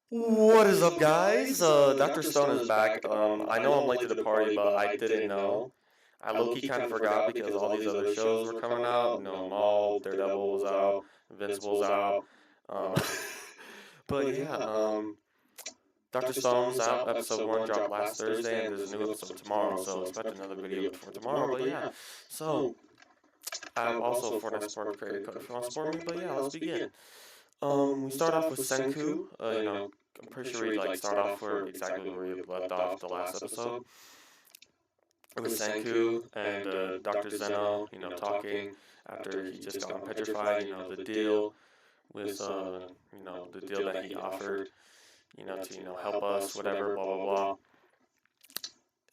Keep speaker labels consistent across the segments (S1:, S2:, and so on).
S1: What is up, guys? Dr. Stone is back. I know I'm late to the party, but I didn't know. I low-key kind of forgot because all these other shows were coming out. Maul, Daredevil was out, Invincible's out. Um, but yeah, Dr. Stone's out. Episode 1 dropped last Thursday, and there's a new episode tomorrow, so expect another video before tomorrow. But yeah, so I have also a Fortnite support creator code if you want to support me. But yeah, let's begin. We start off with Senku. I'm pretty sure we start off where exactly where we left off the last episode. It was Senku and Dr. Zeno, talking after he just got petrified. The deal with the deal that he offered, to help us, whatever, blah blah blah.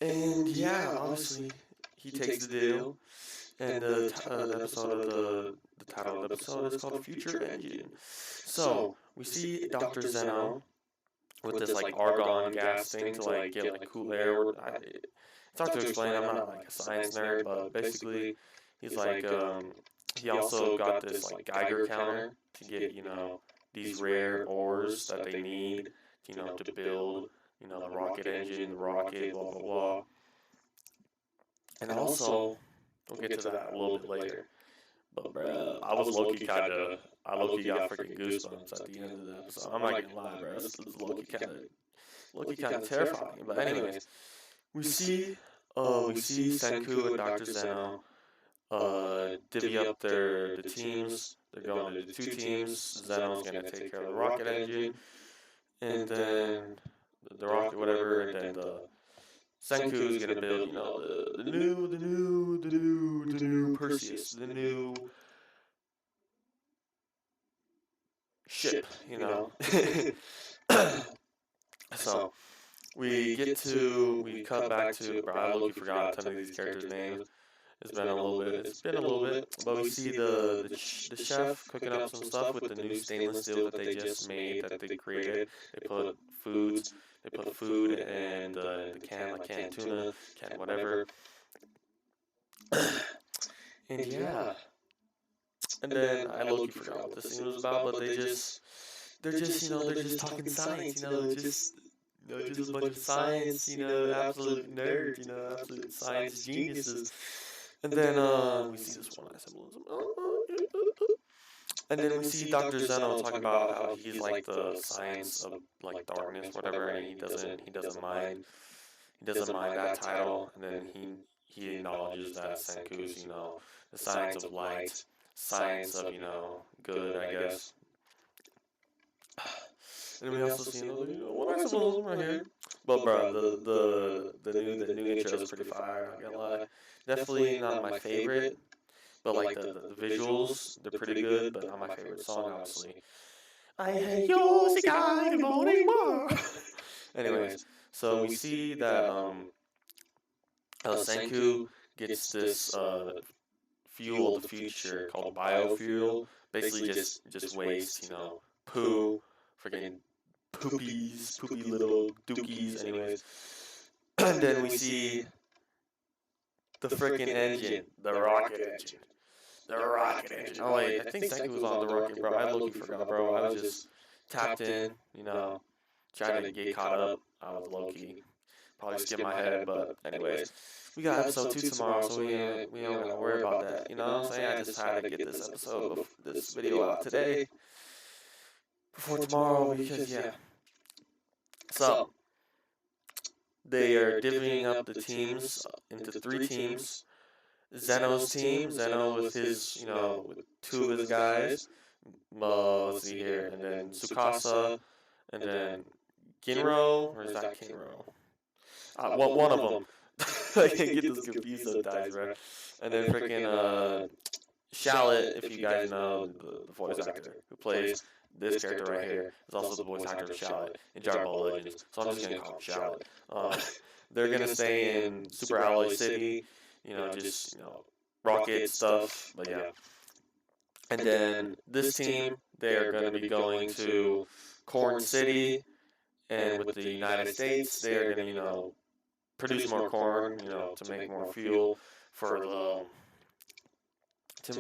S1: And yeah, obviously he takes the deal. And the episode of the title of the episode is called Future Engine. So we see Dr. Zeno with this argon gas thing to get cool air. It's hard to explain. I'm not a science nerd, but basically he's he also got this Geiger counter to get these rare ores that they need to build the rocket engine, the rocket, blah blah blah. And also we'll get to that a little bit later. But bruh, I low-key got freaking goosebumps at the end of the episode. I'm not gonna lie, bro. This low-key kind of terrifying. But anyways, we see Senku and Dr. Zeno divvy up the teams. They're going into two teams. Zeno's gonna take care of the rocket engine, and then the rocket whatever, and then the Senku's gonna build the new Perseus, the new ship. So we cut back to, bro, I low-key forgot a ton of these characters' names. It's been a little bit, but we see the chef cooking up some stuff with the new stainless steel that they just made, that they created. They put food and the canned tuna, canned whatever. And yeah, and then I low-key forgot what the scene was about, but they're just talking science, just a bunch of science, absolute nerds, absolute science geniuses. And then we see this one eye symbolism. And then we see Dr. Zeno talking about how he's the science of darkness, whatever, and he doesn't mind that title. And then he acknowledges that Senku's, the science of light, science of, good, I guess. And we also see another, one eye symbolism right here. But bro, the new intro is pretty fire, not gonna lie. Definitely not my favorite, but the visuals, they're pretty good, but not my favorite song, obviously. I hate you, Sky, the morning more. Anyways, so we see that Senku gets this fuel of the future called biofuel. Basically just waste, poo, freaking poopy little dookies, anyways. And then we see the freaking engine, the rocket engine. The rocket engine. Oh wait, I think Senku was on the rocket, bro. I low-key forgot, bro. I was just tapped in, trying to get caught up. I was low-key. Probably skipped my head, but anyways. We got episode 2 tomorrow, so we don't gotta worry about that. You know what I'm saying? I just had to get this video out today before tomorrow because yeah. So they are divvying up the teams into 3 teams. Zeno's team, Zeno with his, with 2 of his guys. Let's see here, and then Tsukasa, and then Ginro, or is that Kinro? One of them. I can't get this confused sometimes, bro. And then freaking Shallot, if you guys know the voice actor who plays this character right here, is also the voice actor of Shallot in Dragon Ball Legends. So I'm just gonna call him Shallot. They're gonna stay in Super Alloy City, just rocket stuff. But yeah. And then this team, they are gonna be going to Corn City, and with the United States, they are gonna produce more corn, to make more fuel for to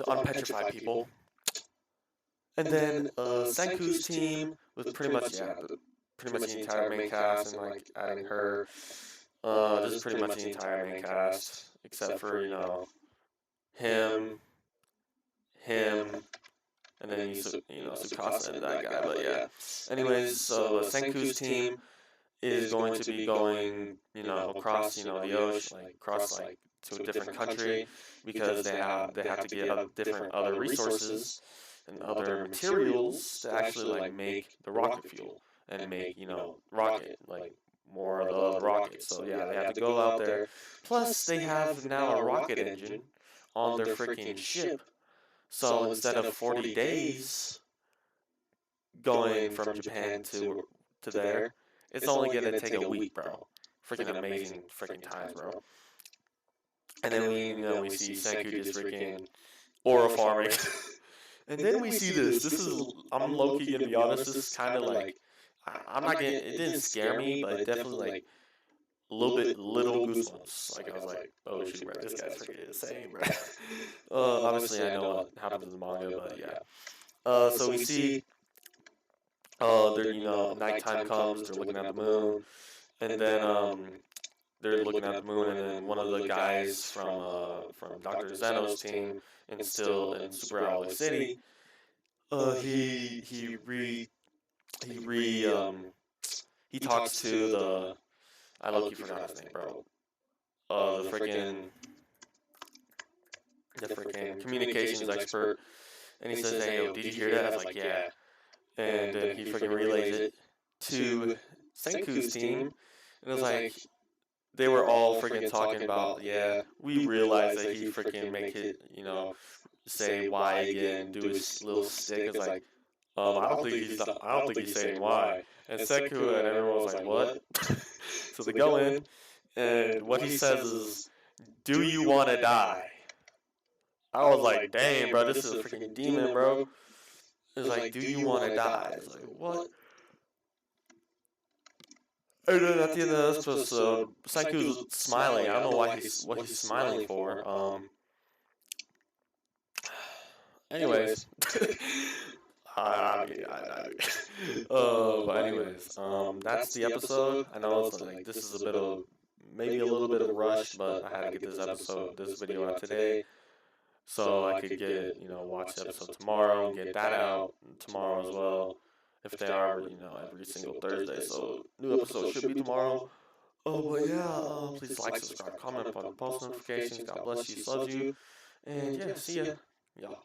S1: unpetrify people. And then Senku's team was pretty much pretty much the entire main cast and like adding her. Just pretty much the entire main cast except for him, and then Tsukasa and that guy. But yeah. Anyways, so Senku's team is going to be going across the ocean, like across like to a different country because they have to get different other resources and other materials to actually like make the rocket fuel and make rocket like more of the other rockets. So yeah, they have to go out there. Plus they have now a rocket engine on their freaking ship. So instead of 40 days going from Japan to there, it's only gonna take a week, bro. Freaking amazing freaking times, bro. And then we see Senku just freaking aura farming. And then we see this. This is, I'm low key gonna be honest. This is kind of like, I'm not gonna. It didn't scare me, but it definitely like little goosebumps. Like I was like, oh shoot, bro, this guy's freaking insane, bro. Obviously I know what happened in the manga, but yeah. So we see, they're nighttime comes. They're looking at the moon, and then they're looking at the moon, and then one of the guys from Dr. Zeno's team and still in Super Alloy City, he re he re he talks to I low-key forgot his name, bro. The freaking communications expert, and he says, "Hey, yo, did you hear that?" I was like, "Yeah," and then he freaking relays it to Senku's team, and it was like they were all freaking talking about, yeah, we realized that he freaking make it, say why again, do his little stick. It's like, I don't think he's saying why. And Seku and everyone was like, what? So they go in, and what he says is, do you want to die? I was like, damn, bro, this is a freaking demon, bro. It's like, do you want to die? It's like, what? And then at the end of this episode, Senku's smiling. I don't know what he's smiling for. Anyways, but anyways, that's the episode. I know it's like this is a bit of maybe a little bit of rush, but I had to get this video out today, so I could get watch the episode tomorrow and get that out tomorrow as well. If they are, every single Thursday, so new episode should be tomorrow. Oh, but yeah, please like, subscribe, comment on the post notifications. God bless you, loves you, and yeah, see ya, y'all.